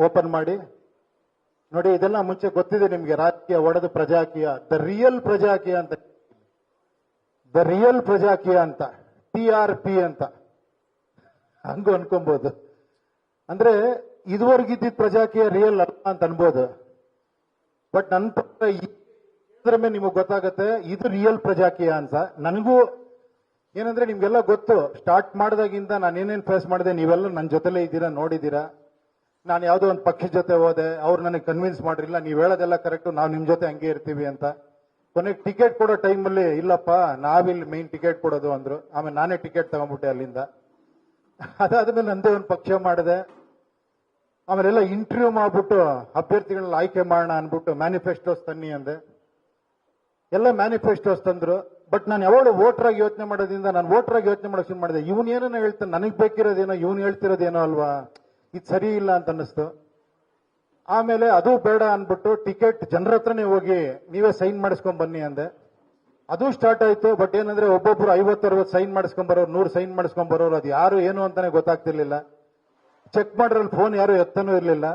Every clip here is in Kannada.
ಓಪನ್ ಮಾಡಿ ನೋಡಿ. ಇದೆಲ್ಲ ಮುಂಚೆ ಗೊತ್ತಿದೆ ನಿಮ್ಗೆ, ರಾಜಕೀಯ ಒಡೆದ ಪ್ರಜಾಕೀಯ, ದ ರಿಯಲ್ ಪ್ರಜಾಕೀಯ ಅಂತ, ದ ರಿಯಲ್ ಪ್ರಜಾಕೀಯ ಅಂತ, TRP ಅಂತ ಹಂಗೂ ಅನ್ಕೊಬಹುದು. ಅಂದ್ರೆ ಇದುವರೆಗಿದ್ದ ಪ್ರಜಾಕೀಯ ರಿಯಲ್ ಅಲ್ಲ ಅಂತ ಅನ್ಬೋದು. ಬಟ್ ನನ್ನ ಪ್ರಕಾರ ಇದ್ರ ಮೇಲೆ ನಿಮಗೆ ಗೊತ್ತಾಗತ್ತೆ ಇದು ರಿಯಲ್ ಪ್ರಜಾಕೀಯ ಅಂತ. ನನಗೂ ಏನಂದ್ರೆ ನಿಮ್ಗೆಲ್ಲ ಗೊತ್ತು, ಸ್ಟಾರ್ಟ್ ಮಾಡಿದಾಗಿಂದ ನಾನು ಏನೇನು ಫೇಸ್ ಮಾಡಿದೆ ನೀವೆಲ್ಲ ನನ್ನ ಜೊತೆಲೇ ಇದ್ದೀರಾ, ನೋಡಿದ್ದೀರಾ. ನಾನು ಯಾವುದೋ ಒಂದು ಪಕ್ಷದ ಜೊತೆ ಹೋದೆ, ಅವ್ರು ನನಗೆ ಕನ್ವಿನ್ಸ್ ಮಾಡಿರಲಿಲ್ಲ, ನೀವು ಹೇಳೋದೆಲ್ಲ ಕರೆಕ್ಟು, ನಾವು ನಿಮ್ಮ ಜೊತೆ ಹಂಗೆ ಇರ್ತೀವಿ ಅಂತ. ಕೊನೆಗೆ ಟಿಕೆಟ್ ಕೊಡೋ ಟೈಮಲ್ಲಿ ಇಲ್ಲಪ್ಪ ನಾವಿಲ್ಲಿ ಮೇನ್ ಟಿಕೆಟ್ ಕೊಡೋದು ಅಂದ್ರು. ಆಮೇಲೆ ನಾನೇ ಟಿಕೆಟ್ ತಗೊಂಡ್ಬಿಟ್ಟೆ ಅಲ್ಲಿಂದ. ಅದಾದ್ಮೇಲೆ ನಂದೇ ಒಂದು ಪಕ್ಷ ಮಾಡಿದೆ. ಆಮೇಲೆಲ್ಲ ಇಂಟರ್ವ್ಯೂ ಮಾಡ್ಬಿಟ್ಟು ಅಭ್ಯರ್ಥಿಗಳನ್ನ ಆಯ್ಕೆ ಮಾಡೋಣ ಅನ್ಬಿಟ್ಟು ಮ್ಯಾನಿಫೆಸ್ಟೋಸ್ ತನ್ನಿ ಅಂದೆ. ಎಲ್ಲ ಮ್ಯಾನಿಫೆಸ್ಟೋಸ್ ತಂದ್ರು. ಬಟ್ ನಾನು ಯಾವಾಗ ವೋಟರ್ ಆಗಿ ಯೋಚನೆ ಮಾಡೋದ್ರಿಂದ ನಾನು ವೋಟರ್ ಆಗಿ ಯೋಚನೆ ಮಾಡೋಕೆ ಶುರು ಮಾಡಿದೆ, ಇವನ್ ಏನೋ ಹೇಳ್ತಾನೆ, ನನಗೆ ಬೇಕಿರೋದೇನೋ ಇವನು ಹೇಳ್ತಿರೋದೇನೋ ಅಲ್ವಾ, ಇದು ಸರಿ ಇಲ್ಲ ಅಂತ ಅನ್ನಿಸ್ತು. ಆಮೇಲೆ ಅದು ಬೇಡ ಅನ್ಬಿಟ್ಟು ಟಿಕೆಟ್ ಜನರ ಹತ್ರನೇ ಹೋಗಿ ನೀವೇ ಸೈನ್ ಮಾಡಿಸ್ಕೊಂಡ್ ಬನ್ನಿ ಅಂದೆ. ಅದು ಸ್ಟಾರ್ಟ್ ಆಯ್ತು. ಬಟ್ ಏನಂದ್ರೆ ಒಬ್ಬೊಬ್ರು 50-60 ಸೈನ್ ಮಾಡಿಸ್ಕೊಂಡ್ ಬರೋರು, 100 ಸೈನ್ ಮಾಡಿಸ್ಕೊಂಡ್ ಬರೋರು, ಅದು ಯಾರು ಏನು ಅಂತಾನೆ ಗೊತ್ತಾಗ್ತಿರ್ಲಿಲ್ಲ. ಚೆಕ್ ಮಾಡ್ರಲ್ಲಿ ಫೋನ್ ಯಾರು ಎತ್ತನೂ ಇರಲಿಲ್ಲ.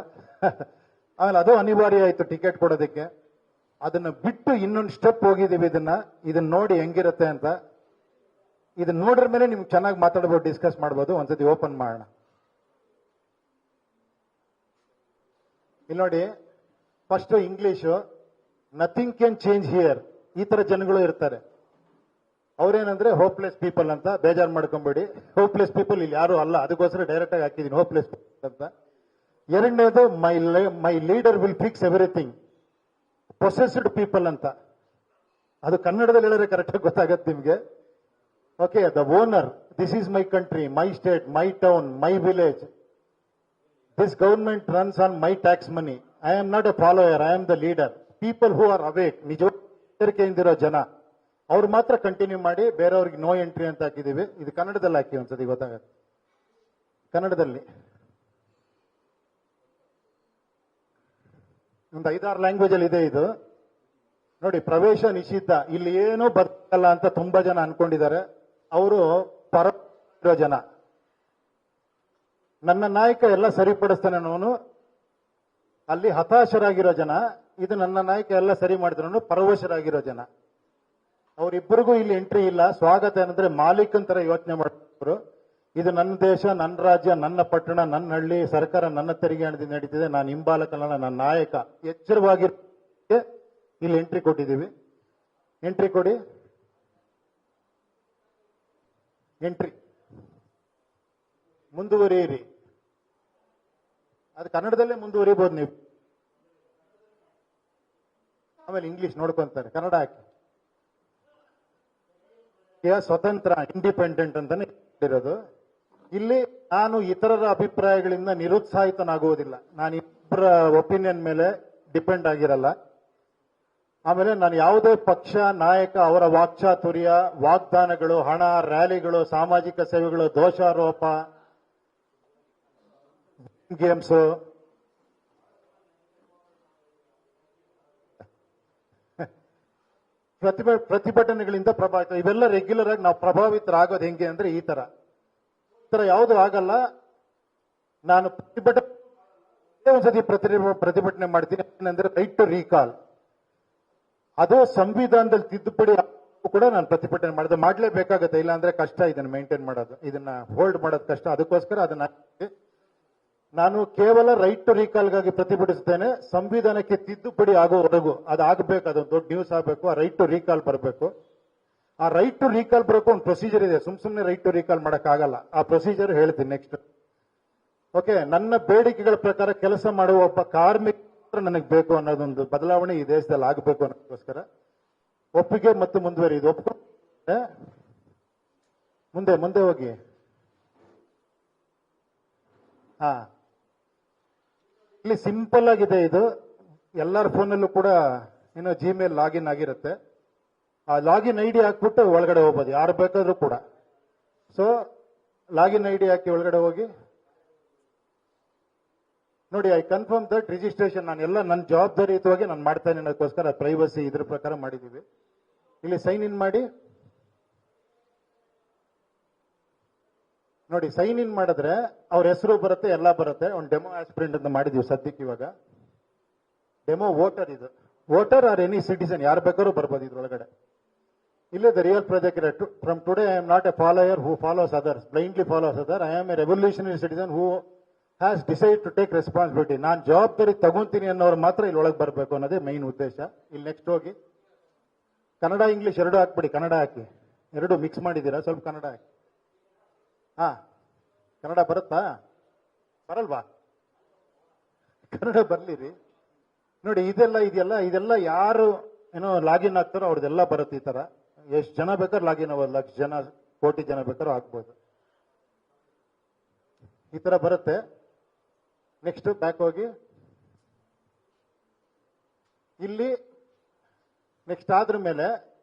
ಆಮೇಲೆ ಅದು ಅನಿವಾರ್ಯ ಆಯ್ತು ಟಿಕೆಟ್ ಕೊಡೋದಕ್ಕೆ. ಅದನ್ನ ಬಿಟ್ಟು ಇನ್ನೊಂದು ಸ್ಟೆಪ್ ಹೋಗಿದೀವಿ. ಇದನ್ನ ನೋಡಿ ಹೆಂಗಿರುತ್ತೆ ಅಂತ. ಇದನ್ನ ನೋಡ್ರ ಮೇಲೆ ನಿಮ್ಗೆ ಚೆನ್ನಾಗಿ ಮಾತಾಡ್ಬೋದು, ಡಿಸ್ಕಸ್ ಮಾಡ್ಬೋದು. ಒಂದ್ಸತಿ ಓಪನ್ ಮಾಡೋಣ. ಇಲ್ಲಿ ನೋಡಿ, first English, nothing can change here. ಈ ತರ ಜನಗಳು ಇರ್ತಾರೆ. ಅವ್ರೇನಂದ್ರೆ ಹೋಪ್ಲೆಸ್ ಪೀಪಲ್ ಅಂತ, ಬೇಜಾರು ಮಾಡ್ಕೊಂಬೇಡಿ. ಹೋಪ್ಲೆಸ್ ಪೀಪಲ್ ಇಲ್ಲಿ ಯಾರು ಅಲ್ಲ, ಅದಕ್ಕೋಸ್ಕರ ಡೈರೆಕ್ಟ್ ಆಗಿ ಹಾಕಿದೀನಿ ಹೋಪ್ಲೆಸ್ ಪೀಪಲ್ ಅಂತ. ಎರಡನೇದು my leader will fix everything. Possessed people ಅಂತ, ಅದು ಕನ್ನಡದಲ್ಲಿ ಹೇಳಿದ್ರೆ ಕರೆಕ್ಟ್ ಆಗಿ ಗೊತ್ತಾಗತ್ತೆ ನಿಮ್ಗೆ. Okay, the owner, this is my country, my state, my town, my village. This government runs on my tax money. I am not a follower, I am the leader. People who are awake, ನಿಜವಾಗಿರೋ ಜನ, ಅವ್ರು ಮಾತ್ರ ಕಂಟಿನ್ಯೂ ಮಾಡಿ, ಬೇರೆಯವ್ರಿಗೆ ನೋ ಎಂಟ್ರಿ ಅಂತ ಹಾಕಿದೀವಿ. ಇದು ಕನ್ನಡದಲ್ಲಿ ಹಾಕಿ ಒಂದ್ಸತಿ ಗೊತ್ತಾಗತ್ತೆ. ಕನ್ನಡದಲ್ಲಿ ಒಂದು 5-6 ಲ್ಯಾಂಗ್ವೇಜ್ ಅಲ್ಲಿ ಇದೆ ಇದು. ನೋಡಿ, ಪ್ರವೇಶ ನಿಷಿದ್ಧ, ಇಲ್ಲಿ ಏನೂ ಬರ್ತಲ್ಲ ಅಂತ ತುಂಬಾ ಜನ ಅನ್ಕೊಂಡಿದ್ದಾರೆ. ಅವರು ಪರ ಜನ. ನನ್ನ ನಾಯಕ ಎಲ್ಲ ಸರಿಪಡಿಸ್ತಾನೆ ಅನ್ನೋನು ಅಲ್ಲಿ ಹತಾಶರಾಗಿರೋ ಜನ. ಇದು ನನ್ನ ನಾಯಕ ಎಲ್ಲ ಸರಿ ಮಾಡಿದ್ರು ಪರವಶರಾಗಿರೋ ಜನ. ಅವರಿಬ್ಬರಿಗೂ ಇಲ್ಲಿ ಎಂಟ್ರಿ ಇಲ್ಲ. ಸ್ವಾಗತ ಏನಂದ್ರೆ ಮಾಲೀಕನ್ ತರ ಯೋಚನೆ ಮಾಡ್ತಾರೆ. ಇದು ನನ್ನ ದೇಶ, ನನ್ನ ರಾಜ್ಯ, ನನ್ನ ಪಟ್ಟಣ, ನನ್ನ ಹಳ್ಳಿ, ಸರ್ಕಾರ ನನ್ನ ತೆರಿಗೆ ಹಣದಿಂದ ನಡೀತಿದೆ, ನಾನು ಹಿಂಬಾಲಕಲ್ಲ, ನನ್ನ ನಾಯಕ. ಎಚ್ಚರವಾಗಿ ಇಲ್ಲಿ ಎಂಟ್ರಿ ಕೊಟ್ಟಿದ್ದೀವಿ. ಎಂಟ್ರಿ ಕೊಡಿ. ಎಂಟ್ರಿ. ಮುಂದುವರಿಯಿರಿ. ಅದು ಕನ್ನಡದಲ್ಲೇ ಮುಂದುವರಿಬಹುದು ನೀವು. ಆಮೇಲೆ ಇಂಗ್ಲಿಷ್ ನೋಡ್ಕೊಂತಾರೆ, ಕನ್ನಡ ಹಾಕಿ. ಸ್ವತಂತ್ರ, ಇಂಡಿಪೆಂಡೆಂಟ್ ಅಂತಾನೆ ಇರೋದು. ಇಲ್ಲಿ ನಾನು ಇತರರ ಅಭಿಪ್ರಾಯಗಳಿಂದ ನಿರುತ್ಸಾಹಿತನಾಗುವುದಿಲ್ಲ. ನಾನು ಇಬ್ಬರ ಒಪಿನಿಯನ್ ಮೇಲೆ ಡಿಪೆಂಡ್ ಆಗಿರಲ್ಲ. ಆಮೇಲೆ ನಾನು ಯಾವುದೇ ಪಕ್ಷ, ನಾಯಕ, ಅವರ ವಾಕ್ಚಾತುರ್ಯ, ವಾಗ್ದಾನಗಳು, ಹಣ, ರ್ಯಾಲಿಗಳು, ಸಾಮಾಜಿಕ ಸೇವೆಗಳು, ದೋಷಾರೋಪ, ಗೇಮ್ಸ್, ಪ್ರತಿಭಟನೆಗಳಿಂದ ಪ್ರಭಾವಿತ, ಇವೆಲ್ಲ ರೆಗ್ಯುಲರ್ ಆಗಿ ನಾವು ಪ್ರಭಾವಿತರಾಗೋದು ಹೆಂಗೆ ಅಂದ್ರೆ ಈ ತರ ಯಾವುದು ಆಗಲ್ಲ. ನಾನು ಒಂದ್ಸತಿ ಪ್ರತಿಭಟನೆ ಮಾಡ್ತೀನಿ. ಏನಂದ್ರೆ ರೈಟ್ ಟು ರೀಕಾಲ್. ಅದು ಸಂವಿಧಾನದಲ್ಲಿ ತಿದ್ದುಪಡಿ ಕೂಡ ನಾನು ಪ್ರತಿಭಟನೆ ಮಾಡಿದೆ. ಮಾಡ್ಲೇಬೇಕಾಗತ್ತೆ, ಇಲ್ಲಾಂದ್ರೆ ಕಷ್ಟ ಇದನ್ನ ಮೇಂಟೈನ್ ಮಾಡೋದು, ಇದನ್ನ ಹೋಲ್ಡ್ ಮಾಡೋದು ಕಷ್ಟ. ಅದಕ್ಕೋಸ್ಕರ ಅದನ್ನ ನಾನು ಕೇವಲ ರೈಟ್ ಟು ರೀಕಾಲ್ಗಾಗಿ ಪ್ರತಿಭಟಿಸುತ್ತೇನೆ. ಸಂವಿಧಾನಕ್ಕೆ ತಿದ್ದುಪಡಿ ಆಗೋವರೆಗೂ ಅದಾಗಬೇಕು, ಅದೊಂದು ದೊಡ್ಡ ನ್ಯೂಸ್ ಆಗಬೇಕು. ಆ ರೈಟ್ ಟು ರೀಕಾಲ್ ಬರಬೇಕು. ಆ ರೈಟ್ ಟು ರೀಕಾಲ್ ಬರೋಕೆ ಒಂದು ಪ್ರೊಸೀಜರ್ ಇದೆ. ಸುಮ್ಮನೆ ರೈಟ್ ಟು ರೀಕಾಲ್ ಮಾಡಕ್ಕಾಗಲ್ಲ. ಆ ಪ್ರೊಸೀಜರ್ ಹೇಳ್ತೀನಿ ನೆಕ್ಸ್ಟ್. ಓಕೆ, ನನ್ನ ಬೇಡಿಕೆಗಳ ಪ್ರಕಾರ ಕೆಲಸ ಮಾಡುವ ಒಬ್ಬ ಕಾರ್ಮಿಕ ನನಗೆ ಬೇಕು ಅನ್ನೋದೊಂದು ಬದಲಾವಣೆ ಈ ದೇಶದಲ್ಲಿ ಆಗಬೇಕು ಅನ್ನೋದಕ್ಕೋಸ್ಕರ ಒಪ್ಪಿಗೆ ಮತ್ತು ಮುಂದುವರಿಯುವುದು. ಒಪ್ಪಿಗೆ ಮುಂದೆ ಹೋಗಿ. ಹಾ, ಇಲ್ಲಿ ಸಿಂಪಲ್ ಆಗಿದೆ. ಇದು ಎಲ್ಲರ ಫೋನಲ್ಲೂ ಕೂಡ ಏನೋ ಜಿಮೇಲ್ ಲಾಗಿನ್ ಆಗಿರುತ್ತೆ. ಆ ಲಾಗಿನ್ ಐಡಿ ಹಾಕ್ಬಿಟ್ಟು ಒಳಗಡೆ ಹೋಗ್ಬೋದು, ಯಾರು ಬೇಕಾದ್ರೂ ಕೂಡ. ಸೊ ಲಾಗಿನ್ ಐಡಿ ಹಾಕಿ ಒಳಗಡೆ ಹೋಗಿ ನೋಡಿ. ಐ ಕನ್ಫರ್ಮ್ ದಟ್ ರಿಜಿಸ್ಟ್ರೇಷನ್ ನಾನು ಎಲ್ಲ ನನ್ನ ಜವಾಬ್ದಾರಿಯುತವಾಗಿ ನಾನು ಮಾಡ್ತೇನೆ ಅನ್ನೋದಕ್ಕೋಸ್ಕರ ಪ್ರೈವಸಿ ಇದ್ರ ಪ್ರಕಾರ ಮಾಡಿದ್ದೀವಿ. ಇಲ್ಲಿ ಸೈನ್ ಇನ್ ಮಾಡಿ. ನೋಡಿ ಸೈನ್ ಇನ್ ಮಾಡಿದ್ರೆ ಅವ್ರ ಹೆಸರು ಬರುತ್ತೆ, ಎಲ್ಲ ಬರುತ್ತೆ. ಒಂದು ಡೆಮೋ ಆಸ್ಪಿರೆಂಟ್ ಅಂತ ಮಾಡಿದೀವಿ ಸದ್ಯಕ್ಕೆ. ಇವಾಗ ಡೆಮೋ ವೋಟರ್, ಇದು ವೋಟರ್ ಆರ್ ಎನಿ ಸಿಟಿಸನ್, ಯಾರು ಬೇಕಾದ್ರೂ ಬರ್ಬೋದು ಇದ್ರೊಳಗಡೆ. ಇಲ್ಲೇ the real project. From today I am not a follower who follows others, blindly follows other. I am a revolutionary citizen who has decide to take responsibility. ನಾನು ಜವಾಬ್ದಾರಿ ತಗೊಂತೀನಿ ಅನ್ನೋರು ಮಾತ್ರ ಇಲ್ಲಿ ಒಳಗೆ ಬರಬೇಕು ಅನ್ನೋದೇ ಮೈನ್ ಉದ್ದೇಶ. ಇಲ್ಲಿ ನೆಕ್ಸ್ಟ್ ಹೋಗಿ ಕನ್ನಡ ಇಂಗ್ಲಿಷ್ ಎರಡು ಹಾಕ್ಬಿಡಿ. ಕನ್ನಡ ಹಾಕಿ, ಎರಡು ಮಿಕ್ಸ್ ಮಾಡಿದ್ದೀರಾ, ಸ್ವಲ್ಪ ಕನ್ನಡ ಹಾಕಿ. ಹಾ, ಕನ್ನಡ ಬರುತ್ತಾ? ಬರಲ್ವಾ? ಕನ್ನಡ ಬರ್ಲಿರಿ. ನೋಡಿ ಇದೆಲ್ಲ ಯಾರು ಏನೋ ಲಾಗಿನ್ ಆಗ್ತಾರೋ ಅವ್ರದ್ದೆಲ್ಲ ಬರುತ್ತೆ. ಈ ತರ ಎಷ್ಟು ಜನ ಬೇಕಾದ್ರೂ ಲಾಗಿನ್ ಆಗೋದು, ಲಕ್ಷ ಜನ, ಕೋಟಿ ಜನ ಬೇಕಾದ್ರೂ ಆಗ್ಬೋದು. ಈ ತರ ಬರುತ್ತೆ. ನೆಕ್ಸ್ಟ್ ಬ್ಯಾಕ್ ಹೋಗಿ, ಇಲ್ಲಿ ನೆಕ್ಸ್ಟ್ ಆದ್ರ ಮೇಲೆ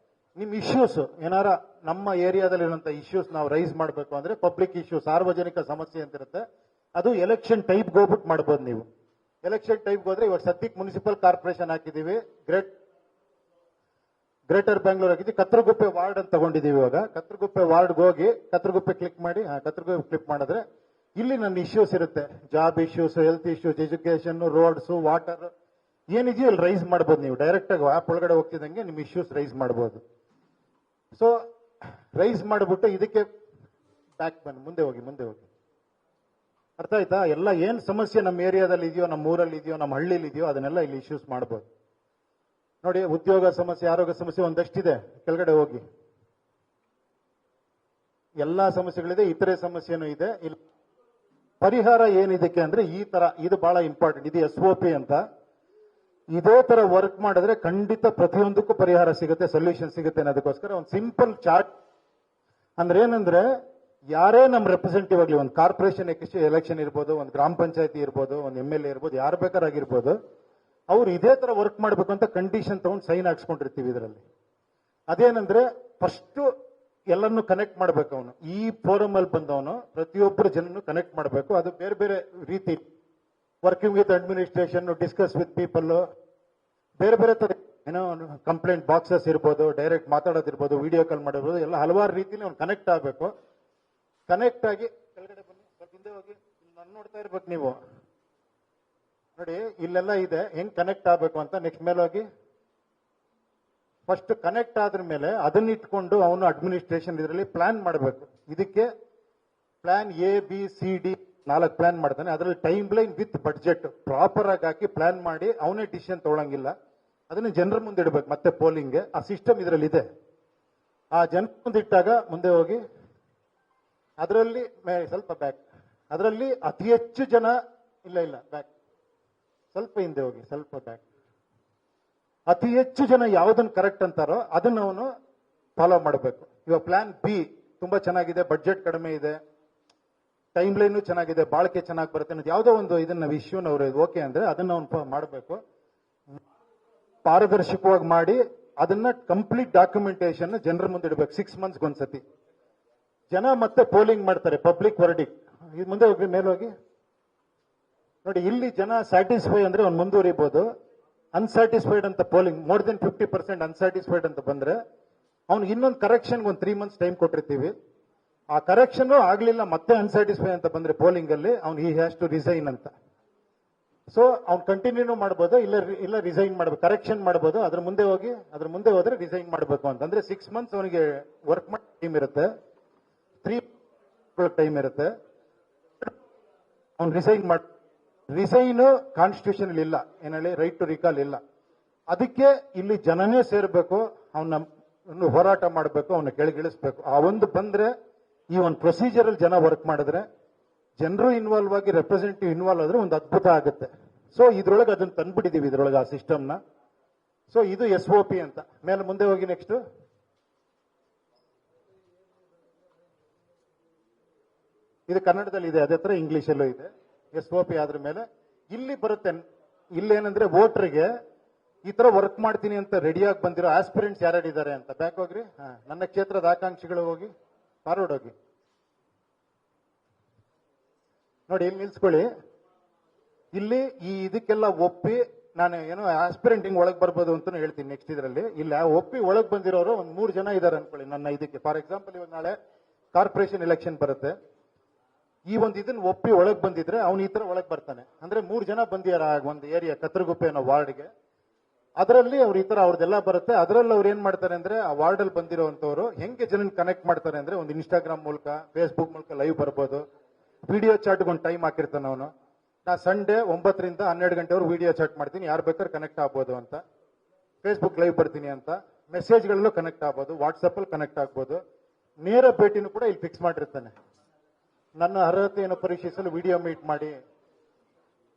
ನಿಮ್ ಇಶ್ಯೂಸ್ ಏನಾರ ನಮ್ಮ ಏರಿಯಾದಲ್ಲಿ ಇರುವಂತ ಇಶ್ಯೂಸ್ ನಾವು ರೈಸ್ ಮಾಡಬೇಕು ಅಂದ್ರೆ, ಪಬ್ಲಿಕ್ ಇಶ್ಯೂ, ಸಾರ್ವಜನಿಕ ಸಮಸ್ಯೆ ಅಂತ ಇರುತ್ತೆ. ಅದು ಎಲೆಕ್ಷನ್ ಟೈಪ್ಗೆ ಹೋಗ್ಬಿಟ್ಟು ಮಾಡ್ಬೋದು ನೀವು. ಎಲೆಕ್ಷನ್ ಟೈಪ್ಗೆ ಹೋದ್ರೆ ಇವಾಗ ಸದ್ಯಕ್ಕೆ ಮುನ್ಸಿಪಲ್ ಕಾರ್ಪೊರೇಷನ್ ಹಾಕಿದೀವಿ, ಗ್ರೇಟರ್ ಬ್ಯಾಂಗ್ಳೂರ್ ಹಾಕಿದ್ವಿ. ಕತ್ರಗುಪ್ಪೆ ವಾರ್ಡ್ ಅಂತ ತಗೊಂಡಿದೀವಿ. ಇವಾಗ ಕತ್ರಗುಪ್ಪೆ ವಾರ್ಡ್ಗೆ ಹೋಗಿ ಕತ್ರಗುಪ್ಪೆ ಕ್ಲಿಕ್ ಮಾಡಿ, ಕತ್ರಗುಪ್ಪೆ ಕ್ಲಿಕ್ ಮಾಡಿದ್ರೆ ಇಲ್ಲಿ ನನ್ನ ಇಶ್ಯೂಸ್ ಇರುತ್ತೆ. Job issues, health issues, education, roads, water ಏನಿದೆಯೋ ಇಲ್ಲಿ ರೈಸ್ ಮಾಡ್ಬೋದು. ನೀವು ಡೈರೆಕ್ಟ್ ಆಗಿ ಆಪ್ ಒಳಗಡೆ ಹೋಗ್ತಿದ್ದಂಗೆ ನಿಮ್ ಇಶ್ಯೂಸ್ ರೈಸ್ ಮಾಡ್ಬೋದು. ಸೊ ರೈಸ್ ಮಾಡಿಬಿಟ್ಟು ಇದಕ್ಕೆ ಬ್ಯಾಕ್ ಬನ್ನಿ, ಮುಂದೆ ಹೋಗಿ. ಅರ್ಥ ಆಯ್ತಾ? ಎಲ್ಲ ಏನ್ ಸಮಸ್ಯೆ ನಮ್ಮ ಏರಿಯಾದಲ್ಲಿ ಇದೆಯೋ, ನಮ್ಮ ಊರಲ್ಲಿ ಇದೆಯೋ, ನಮ್ಮ ಹಳ್ಳಿಲಿ ಇದೆಯೋ ಅದನ್ನೆಲ್ಲ ಇಲ್ಲಿ ಇಶ್ಯೂಸ್ ಮಾಡ್ಬೋದು. ನೋಡಿ, ಉದ್ಯೋಗ ಸಮಸ್ಯೆ, ಆರೋಗ್ಯ ಸಮಸ್ಯೆ ಒಂದಷ್ಟಿದೆ. ಕೆಳಗಡೆ ಹೋಗಿ, ಎಲ್ಲಾ ಸಮಸ್ಯೆಗಳಿದೆ, ಇತರೆ ಸಮಸ್ಯೆನೂ ಇದೆ. ಇಲ್ಲಿ ಪರಿಹಾರ ಏನಿದಕ್ಕೆ ಅಂದ್ರೆ ಈ ತರ, ಇದು ಬಹಳ ಇಂಪಾರ್ಟೆಂಟ್. ಇದು SOP ಅಂತ. ಇದೇ ತರ ವರ್ಕ್ ಮಾಡಿದ್ರೆ ಖಂಡಿತ ಪ್ರತಿಯೊಂದಕ್ಕೂ ಪರಿಹಾರ ಸಿಗುತ್ತೆ, ಸೊಲ್ಯೂಷನ್ ಸಿಗುತ್ತೆ ಅನ್ನೋದಕ್ಕೋಸ್ಕರ ಒಂದು ಸಿಂಪಲ್ ಚಾರ್ಟ್. ಅಂದ್ರೆ ಏನಂದ್ರೆ, ಯಾರೇ ನಮ್ಮ ರೆಪ್ರೆಸೆಂಟೇಟಿವ್ ಆಗಲಿ, ಒಂದು ಕಾರ್ಪೊರೇಷನ್ ಎಲೆಕ್ಷನ್ ಇರ್ಬೋದು, ಒಂದು ಗ್ರಾಮ ಪಂಚಾಯತಿ ಇರ್ಬೋದು, ಒಂದು MLA ಇರ್ಬೋದು, ಯಾರು ಬೇಕಾರಾಗಿರ್ಬೋದು, ಅವ್ರು ಇದೇ ತರ ವರ್ಕ್ ಮಾಡ್ಬೇಕು ಅಂತ ಕಂಡೀಷನ್ ತಗೊಂಡು ಸೈನ್ ಹಾಕ್ಸ್ಕೊಂಡಿರ್ತೀವಿ ಇದರಲ್ಲಿ. ಅದೇನಂದ್ರೆ ಫಸ್ಟ್ ಎಲ್ಲರನ್ನು ಕನೆಕ್ಟ್ ಮಾಡ್ಬೇಕು. ಅವನು ಈ ಫೋರಮ್ ಅಲ್ಲಿ ಬಂದವನು ಪ್ರತಿಯೊಬ್ಬರು ಜನನು ಕನೆಕ್ಟ್ ಮಾಡಬೇಕು. ಅದು ಬೇರೆ ಬೇರೆ ರೀತಿ, working with administration, discuss with people, ಬೇರೆ ಬೇರೆ ತರ ಏನೋ ಕಂಪ್ಲೇಂಟ್ ಬಾಕ್ಸಸ್ ಇರ್ಬೋದು, ಡೈರೆಕ್ಟ್ ಮಾತಾಡೋದಿರ್ಬೋದು, ವಿಡಿಯೋ ಕಾಲ್ ಮಾಡಿರ್ಬೋದು, ಎಲ್ಲ ಹಲವಾರು ರೀತಿಲಿ ಅವ್ನು ಕನೆಕ್ಟ್ ಆಗಬೇಕು. ಕನೆಕ್ಟ್ ಆಗಿ ಕೆಳಗಡೆ ಬನ್ನಿ, ಸ್ವಲ್ಪ ಹಿಂದೆ ಹೋಗಿ. ನಾನು ನೋಡ್ತಾ ಇರ್ಬೇಕು ನೀವು. ನೋಡಿ ಇಲ್ಲೆಲ್ಲ ಇದೆ ಹೆಂಗ್ ಕನೆಕ್ಟ್ ಆಗಬೇಕು ಅಂತ. ನೆಕ್ಸ್ಟ್ ಮೇಲೆ ಹೋಗಿ. ಫಸ್ಟ್ ಕನೆಕ್ಟ್ ಆದ್ರ ಮೇಲೆ ಅದನ್ನ ಇಟ್ಕೊಂಡು ಅವನು ಅಡ್ಮಿನಿಸ್ಟ್ರೇಷನ್ ಇದರಲ್ಲಿ ಪ್ಲಾನ್ ಮಾಡಬೇಕು. ಇದಕ್ಕೆ ಪ್ಲಾನ್ ABCD 4 ಪ್ಲಾನ್ ಮಾಡ್ತಾನೆ. ಅದರಲ್ಲಿ time line with budget proper ಆಗಿ ಹಾಕಿ ಪ್ಲಾನ್ ಮಾಡಿ ಅವನೇ ಡಿಸಿಷನ್ ತಗೊಳಂಗಿಲ್ಲ. ಅದನ್ನ ಜನರ ಮುಂದೆ ಇಡಬೇಕು. ಮತ್ತೆ ಪೋಲಿಂಗ್ಗೆ ಆ ಸಿಸ್ಟಮ್ ಇದರಲ್ಲಿ ಇದೆ. ಆ ಜನರ ಮುಂದೆ ಇಟ್ಟಾಗ ಮುಂದೆ ಹೋಗಿ, ಅದರಲ್ಲಿ ಸ್ವಲ್ಪ ಬ್ಯಾಕ್, ಅದರಲ್ಲಿ ಅತಿ ಹೆಚ್ಚು ಜನ ಇಲ್ಲ ಬ್ಯಾಕ್, ಸ್ವಲ್ಪ ಹಿಂದೆ ಹೋಗಿ, ಸ್ವಲ್ಪ ಬ್ಯಾಕ್. ಅತಿ ಹೆಚ್ಚು ಜನ ಯಾವುದನ್ನು ಕರೆಕ್ಟ್ ಅಂತಾರೋ ಅದನ್ನ ಅವನು ಫಾಲೋ ಮಾಡಬೇಕು. ಇವಾಗ ಪ್ಲಾನ್ B ತುಂಬಾ ಚೆನ್ನಾಗಿದೆ, ಬಡ್ಜೆಟ್ ಕಡಿಮೆ ಇದೆ, ಟೈಮ್ ಲೈನ್ ಚೆನ್ನಾಗಿದೆ, ಬಾಳಿಕೆ ಚೆನ್ನಾಗಿ ಬರುತ್ತೆ ಅನ್ನೋದು ಯಾವುದೋ ಒಂದು ಇದನ್ನ ಇಶ್ಯೂನ ಅವರು ಓಕೆ ಅಂದ್ರೆ ಅದನ್ನ ಅವನು ಮಾಡಬೇಕು. ಪಾರದರ್ಶಕವಾಗಿ ಮಾಡಿ ಅದನ್ನ ಕಂಪ್ಲೀಟ್ ಡಾಕ್ಯುಮೆಂಟೇಶನ್ ಜನರ ಮುಂದೆ ಇಡಬೇಕು. 6 ಮಂತ್ಸ್ಗೆ ಒಂದ್ಸತಿ ಜನ ಮತ್ತೆ ಪೋಲಿಂಗ್ ಮಾಡ್ತಾರೆ, ಪಬ್ಲಿಕ್ ವರ್ಡಿಕ್. ಇದು ಮುಂದೆ ಹೋಗಿ, ಮೇಲೆ ಹೋಗಿ. ನೋಡಿ ಇಲ್ಲಿ ಜನ ಸ್ಯಾಟಿಸ್ಫೈ ಅಂದ್ರೆ ಅವ್ನು ಮುಂದುವರಿಬಹುದು. ಅನ್ಸ್ಯಾಟಿಸ್ಫೈಡ್ ಅಂತ ಪೋಲಿಂಗ್ ಮೋರ್ ದೆನ್ 50% ಅನ್ಸ್ಯಾಟಿಸ್ಫೈಡ್ ಅಂತ ಬಂದ್ರೆ ಅವ್ನಿಗೆ ಇನ್ನೊಂದು ಕರೆಕ್ಷನ್ ಒಂದು 3 ಮಂತ್ಸ್ ಟೈಮ್ ಕೊಟ್ಟಿರ್ತೀವಿ. ಆ ಕರೆಕ್ಷನ್ ಆಗ್ಲಿಲ್ಲ, ಮತ್ತೆ ಅನ್ಸ್ಯಾಟಿಸ್ಫೈ ಅಂತ ಬಂದ್ರೆ ಪೋಲಿಂಗ್ ಅಲ್ಲಿ ಅವ್ನು ಹಿ ಹ್ಯಾಸ್ ಟು ರಿಸೈನ್ ಅಂತ. ಸೊ ಅವ್ನು ಕಂಟಿನ್ಯೂ ಮಾಡ್ಬೋದು, ಇಲ್ಲ ರಿಸೈನ್ ಮಾಡ್ಬೇಕು, ಕರೆಕ್ಷನ್ ಮಾಡ್ಬೋದು. ಅದ್ರ ಮುಂದೆ ಹೋದ್ರೆ ರಿಸೈನ್ ಮಾಡಬೇಕು ಅಂತ. ಅಂದ್ರೆ 6 ಮಂತ್ಸ್ ಅವನಿಗೆ ವರ್ಕ್ ಮಾಡಿ ಟೈಮ್ ಇರುತ್ತೆ, 3 ಟೈಮ್ ಇರುತ್ತೆ. ಅವ್ನು ರಿಸೈನ್ ಕಾನ್ಸ್ಟಿಟ್ಯೂಷನ್ ಇಲ್ಲ, ಏನೇಳಿ ರೈಟ್ ಟು ರಿಕಾಲ್ ಇಲ್ಲ. ಅದಕ್ಕೆ ಇಲ್ಲಿ ಜನನೇ ಸೇರ್ಬೇಕು, ಅವನ ಹೋರಾಟ ಮಾಡಬೇಕು, ಅವನ್ನ ಕೆಳಗಿಳಿಸ್ಬೇಕು. ಆ ಒಂದು ಬಂದ್ರೆ ಈ ಒಂದು ಪ್ರೊಸೀಜರ್ ಅಲ್ಲಿ ಜನ ವರ್ಕ್ ಮಾಡಿದ್ರೆ, ಜನರು ಇನ್ವಾಲ್ವ್ ಆಗಿ, ರೆಪ್ರೆಸೆಂಟೇಟಿವ್ ಇನ್ವಾಲ್ವ್ ಆದ್ರೆ ಒಂದು ಅದ್ಭುತ ಆಗುತ್ತೆ. ಸೊ ಇದ್ರೊಳಗೆ ಅದನ್ನ ತಂದ್ಬಿಟ್ಟಿದೀವಿ, ಇದ್ರೊಳಗೆ ಆ ಸಿಸ್ಟಮ್ನ. ಸೊ ಇದು SOP ಅಂತ. ಮೇಲೆ ಮುಂದೆ ಹೋಗಿ. ನೆಕ್ಸ್ಟ್ ಇದು ಕನ್ನಡದಲ್ಲಿ ಇದೆ, ಅದೇ ತರ ಇಂಗ್ಲಿಷಲ್ಲೂ ಇದೆ. SOP ಆದ್ರ ಮೇಲೆ ಇಲ್ಲಿ ಬರುತ್ತೆ. ಇಲ್ಲೇನಂದ್ರೆ ವೋಟರ್ಗೆ ಈ ತರ ವರ್ಕ್ ಮಾಡ್ತೀನಿ ಅಂತ ರೆಡಿಯಾಗಿ ಬಂದಿರೋ ಆಸ್ಪಿರೆಂಟ್ಸ್ ಯಾರ್ಯಾರಿದ್ದಾರೆ ಅಂತ. ಬ್ಯಾಕ್ ಹೋಗ್ರಿ. ನನ್ನ ಕ್ಷೇತ್ರದ ಆಕಾಂಕ್ಷಿಗಳು ಹೋಗಿ, ಫಾರ್ವರ್ಡ್ ಹೋಗಿ. ನೋಡಿ ಇಲ್ಲಿ ನಿಲ್ಸ್ಕೊಳ್ಳಿ. ಇಲ್ಲಿ ಈ ಇದಕ್ಕೆಲ್ಲ ಒಪ್ಪಿ ನಾನು ಏನೋ ಆಸ್ಪಿರೆಂಟ್ ಹಿಂಗ್ ಒಳಗೆ ಬರ್ಬೋದು ಅಂತ ಹೇಳ್ತೀನಿ ನೆಕ್ಸ್ಟ್ ಇದರಲ್ಲಿ. ಇಲ್ಲ ಒಪ್ಪಿ ಒಳಗೆ ಬಂದಿರೋರು ಒಂದು 3 ಜನ ಇದ್ದಾರೆ ಅನ್ಕೊಳ್ಳಿ ನನ್ನ ಇದಕ್ಕೆ. ಫಾರ್ ಎಕ್ಸಾಂಪಲ್ ಇವಾಗ ನಾಳೆ ಕಾರ್ಪೊರೇಷನ್ ಎಲೆಕ್ಷನ್ ಬರುತ್ತೆ. ಈ ಒಂದು ಇದನ್ನ ಒಪ್ಪಿ ಒಳಗೆ ಬಂದಿದ್ರೆ ಅವ್ನು ಈ ತರ ಒಳಗೆ ಬರ್ತಾನೆ. ಅಂದ್ರೆ 3 ಜನ ಬಂದಿಯಾರ ಒಂದು ಏರಿಯಾ ಕತ್ರಗುಪ್ಪೆ ಅನ್ನೋ ವಾರ್ಡ್ಗೆ, ಅದರಲ್ಲಿ ಅವ್ರ ಈ ತರ ಅವ್ರದ್ದೆಲ್ಲ ಬರುತ್ತೆ. ಅದರಲ್ಲಿ ಅವ್ರು ಏನ್ ಮಾಡ್ತಾರೆ ಅಂದ್ರೆ ಆ ವಾರ್ಡ್ ಅಲ್ಲಿ ಬಂದಿರುವಂತವ್ರು ಹೆಂಗೆ ಜನ ಕನೆಕ್ಟ್ ಮಾಡ್ತಾರೆ ಅಂದ್ರೆ ಒಂದು ಇನ್ಸ್ಟಾಗ್ರಾಮ್ ಮೂಲಕ, ಫೇಸ್ಬುಕ್ ಮೂಲಕ ಲೈವ್ ಬರ್ಬೋದು, ವಿಡಿಯೋ ಚಾಟ್ಗೆ ಒಂದು ಟೈಮ್ ಹಾಕಿರ್ತಾನೆ ಅವನು. ನಾ ಸಂಡೇ 9 ರಿಂದ 12 ಗಂಟೆವರೆಗೂ ವಿಡಿಯೋ ಚಾಟ್ ಮಾಡ್ತೀನಿ, ಯಾರು ಬೇಕಾದ್ರೆ ಕನೆಕ್ಟ್ ಆಗ್ಬೋದು ಅಂತ. ಫೇಸ್ಬುಕ್ ಲೈವ್ ಬರ್ತೀನಿ ಅಂತ, ಮೆಸೇಜ್ಗಳಲ್ಲೂ ಕನೆಕ್ಟ್ ಆಗ್ಬೋದು, ವಾಟ್ಸಪ್ ಅಲ್ಲಿ ಕನೆಕ್ಟ್ ಆಗ್ಬೋದು. ನೇರ ಭೇಟಿನೂ ಕೂಡ ಇಲ್ಲಿ ಫಿಕ್ಸ್ ಮಾಡಿರ್ತಾನೆ. ನನ್ನ ಅರ್ಹತೆಯನ್ನು ಪರೀಕ್ಷಿಸಲು ವಿಡಿಯೋ ಮೀಟ್ ಮಾಡಿ,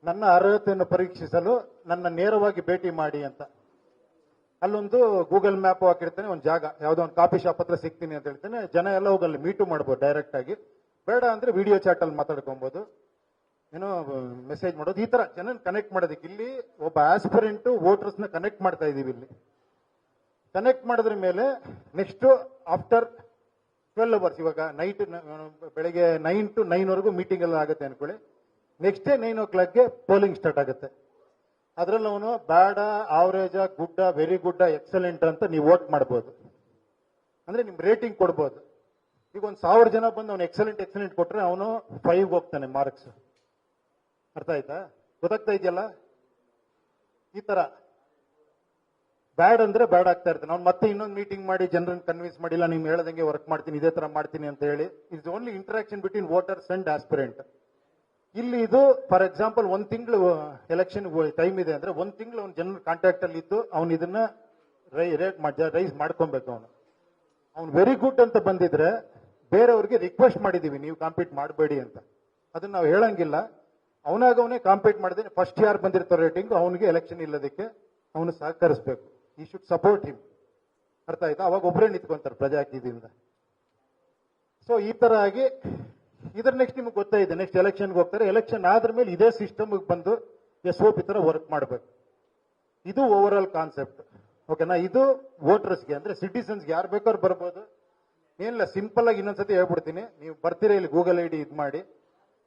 ನನ್ನ ಅರ್ಹತೆಯನ್ನು ಪರೀಕ್ಷಿಸಲು ನನ್ನ ನೇರವಾಗಿ ಭೇಟಿ ಮಾಡಿ ಅಂತ. ಅಲ್ಲೊಂದು ಗೂಗಲ್ ಮ್ಯಾಪ್ ಹಾಕಿರ್ತಾನೆ, ಒಂದು ಜಾಗ ಯಾವುದೋ ಒಂದು ಕಾಫಿ ಶಾಪ್ ಹತ್ರ ಸಿಗ್ತೀನಿ ಅಂತ ಹೇಳ್ತಾನೆ. ಜನ ಎಲ್ಲ ಹೋಗಲ್ಲಿ ಮೀಟು ಮಾಡ್ಬೋದು ಡೈರೆಕ್ಟ್ ಆಗಿ. ಬೇಡ ಅಂದ್ರೆ ವಿಡಿಯೋ ಚಾಟ್ ಅಲ್ಲಿ ಮಾತಾಡ್ಕೊಬಹುದು, ಏನೋ ಮೆಸೇಜ್ ಮಾಡೋದು, ಈ ತರ ಜನ ಕನೆಕ್ಟ್ ಮಾಡೋದಕ್ಕೆ. ಇಲ್ಲಿ ಒಬ್ಬ ಆಸ್ಪಿರೆಂಟ್ ವೋಟರ್ಸ್ ನ ಕನೆಕ್ಟ್ ಮಾಡ್ತಾ ಇದೀವಿ. ಇಲ್ಲಿ ಕನೆಕ್ಟ್ ಮಾಡಿದ್ರ ಮೇಲೆ ನೆಕ್ಸ್ಟ್ ಆಫ್ಟರ್ 12 ಅವರ್ಸ್, ಇವಾಗ ನೈಟ್ ಬೆಳಗ್ಗೆ 9 to 9 ವರೆಗೂ ಮೀಟಿಂಗ್ ಎಲ್ಲ ಆಗುತ್ತೆ ಅನ್ಕೊಳ್ಳಿ. Next day 9 o'clock polling start ಆಗುತ್ತೆ. ಅದ್ರಲ್ಲಿ ಅವನು ಬ್ಯಾಡ, ಆವರೇಜ್, ಗುಡ್ಡ, ವೆರಿ ಗುಡ್ಡ, ಎಕ್ಸಲೆಂಟ್ ಅಂತ ನೀವು ವೋಟ್ ಮಾಡ್ಬೋದು. ಅಂದ್ರೆ ನಿಮ್ ರೇಟಿಂಗ್ ಕೊಡ್ಬೋದು. ಈಗ ಒಂದು 1000 ಜನ ಬಂದು ಅವ್ನು ಎಕ್ಸಲೆಂಟ್ ಕೊಟ್ರೆ ಅವನು 5 ಹೋಗ್ತಾನೆ ಮಾರ್ಕ್ಸ್. ಅರ್ಥ ಆಯ್ತಾ? ಗೊತ್ತಾಗ್ತಾ ಇದೆಯಲ್ಲ? ಈ ತರ ಬ್ಯಾಡ್ ಅಂದ್ರೆ ಬ್ಯಾಡ್ ಆಗ್ತಾ ಇರ್ತಾನೆ. ಅವ್ನು ಮತ್ತೆ ಇನ್ನೊಂದು ಮೀಟಿಂಗ್ ಮಾಡಿ ಜನರನ್ನ ಕನ್ವಿನ್ಸ್ ಮಾಡಿಲ್ಲ, ನಿಮ್ಗೆ ಹೇಳ್ದಂಗೆ ವರ್ಕ್ ಮಾಡ್ತೀನಿ, ಇದೇ ತರ ಮಾಡ್ತೀನಿ ಅಂತ ಹೇಳಿ. It's only interaction between voters and aspirant. ಇಲ್ಲಿ ಇದು ಫಾರ್ ಎಕ್ಸಾಂಪಲ್ 1 ತಿಂಗಳು ಎಲೆಕ್ಷನ್ ಟೈಮ್ ಇದೆ ಅಂದ್ರೆ 1 ತಿಂಗಳು ಅವ್ನ ಜನರ ಕಾಂಟ್ಯಾಕ್ಟ್ ಅಲ್ಲಿ ಇದ್ದು ಅವ್ನು ಇದನ್ನ ರೈಸ್ ಮಾಡ್ಕೊಬೇಕು. ಅವ್ನು ವೆರಿ ಗುಡ್ ಅಂತ ಬಂದಿದ್ರೆ ಬೇರೆಯವ್ರಿಗೆ ರಿಕ್ವೆಸ್ಟ್ ಮಾಡಿದೀವಿ ನೀವು ಕಾಂಪೀಟ್ ಮಾಡಬೇಡಿ ಅಂತ. ಅದನ್ನ ನಾವು ಹೇಳಂಗಿಲ್ಲ. ಅವನಾಗ ಅವನೇ ಕಾಂಪೀಟ್ ಮಾಡಿದ್ರೆ ಫಸ್ಟ್ ಯಾರು ಬಂದಿರ್ತಾರೆ ರೇಟಿಂಗ್ ಅವನಿಗೆ ಎಲೆಕ್ಷನ್ ಇಲ್ಲದಕ್ಕೆ ಅವನು ಸಹಕರಿಸಬೇಕು. ಈ ಶುಡ್ ಸಪೋರ್ಟ್ ಹಿಮ್. ಅರ್ಥ ಆಯ್ತಾ? ಅವಾಗ ಒಬ್ಬರೇ ನಿಂತ್ಕೊಂತಾರೆ ಪ್ರಜಾಕೀಯದಿಂದ. ಸೊ ಈ ತರ ಆಗಿ ಇದ್ರ ನೆಕ್ಸ್ಟ್ ನಿಮ್ಗೆ ಗೊತ್ತಾಯಿದೆ, ನೆಕ್ಸ್ಟ್ ಎಲೆಕ್ಷನ್ಗೆ ಹೋಗ್ತಾರೆ. ಎಲೆಕ್ಷನ್ ಆದ್ರ ಮೇಲೆ ಇದೇ ಸಿಸ್ಟಮ್ ಬಂದು SOP ತರ ವರ್ಕ್ ಮಾಡಬೇಕು. ಇದು ಓವರ್ ಆಲ್ ಕಾನ್ಸೆಪ್ಟ್. ಓಕೆನಾ? ಇದು ವೋಟರ್ಸ್ಗೆ ಅಂದ್ರೆ ಸಿಟಿಸನ್ಸ್ಗೆ ಯಾರು ಬೇಕಾದ್ರೂ ಬರ್ಬೋದು. ಏನಿಲ್ಲ, ಸಿಂಪಲ್ ಆಗಿ ಇನ್ನೊಂದ್ಸತಿ ಹೇಳ್ಬಿಡ್ತೀನಿ. ನೀವು ಬರ್ತೀರಾ, ಇಲ್ಲಿ ಗೂಗಲ್ ID ಇದು ಮಾಡಿ,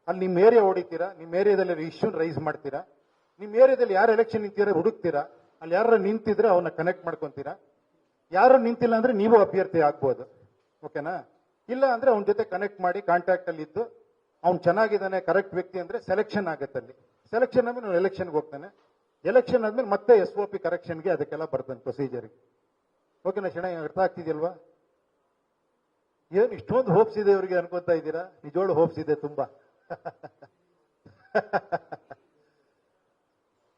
ಅಲ್ಲಿ ನಿಮ್ಮ ಏರಿಯಾ ಹೊಡಿತೀರಾ, ನಿಮ್ಮ ಏರಿಯಾದಲ್ಲಿ ಇಶ್ಯೂ ರೈಸ್ ಮಾಡ್ತೀರಾ, ನಿಮ್ಮ ಏರಿಯಾದಲ್ಲಿ ಯಾರು ಎಲೆಕ್ಷನ್ ನಿಂತೀರಾ ಹುಡುಕ್ತೀರಾ, ಅಲ್ಲಿ ಯಾರು ನಿಂತಿದ್ರೆ ಅವನ್ನ ಕನೆಕ್ಟ್ ಮಾಡ್ಕೊಂತೀರಾ. ಯಾರು ನಿಂತಿಲ್ಲ ಅಂದ್ರೆ ನೀವು ಅಭ್ಯರ್ಥಿ ಆಗ್ಬೋದು. ಓಕೆನಾ? ಇಲ್ಲ ಅಂದ್ರೆ ಅವನ ಜೊತೆ ಕನೆಕ್ಟ್ ಮಾಡಿ ಕಾಂಟ್ಯಾಕ್ಟ್ ಅಲ್ಲಿ ಇದ್ದು ಅವ್ನು ಚೆನ್ನಾಗಿದ್ದಾನೆ, ಕರೆಕ್ಟ್ ವ್ಯಕ್ತಿ ಅಂದ್ರೆ ಸೆಲೆಕ್ಷನ್ ಆಗುತ್ತೆ. ಅಲ್ಲಿ ಸೆಲೆಕ್ಷನ್ ಆದ್ಮೇಲೆ ಅವ್ನು ಎಲೆಕ್ಷನ್ಗೆ ಹೋಗ್ತಾನೆ. ಎಲೆಕ್ಷನ್ ಆದ್ಮೇಲೆ ಮತ್ತೆ SOP ಕರೆಕ್ಷನ್ಗೆ ಅದಕ್ಕೆಲ್ಲ ಬರ್ತಾನೆ ಪ್ರೊಸೀಜರ್ಗೆ. ಓಕೆನಾ? ಚೆನ್ನಾಗಿ ಅರ್ಥ ಆಗ್ತಿದೆಯಲ್ವಾ? ಏನ್ ಇಷ್ಟೊಂದು ಹೋಪ್ಸ್ ಇದೆ ಇವರಿಗೆ ಅನ್ಕೊಂತಾ ಇದ್ದೀರಾ? ನಿಜೋಳು ಹೋಪ್ಸ್ ಇದೆ ತುಂಬಾ.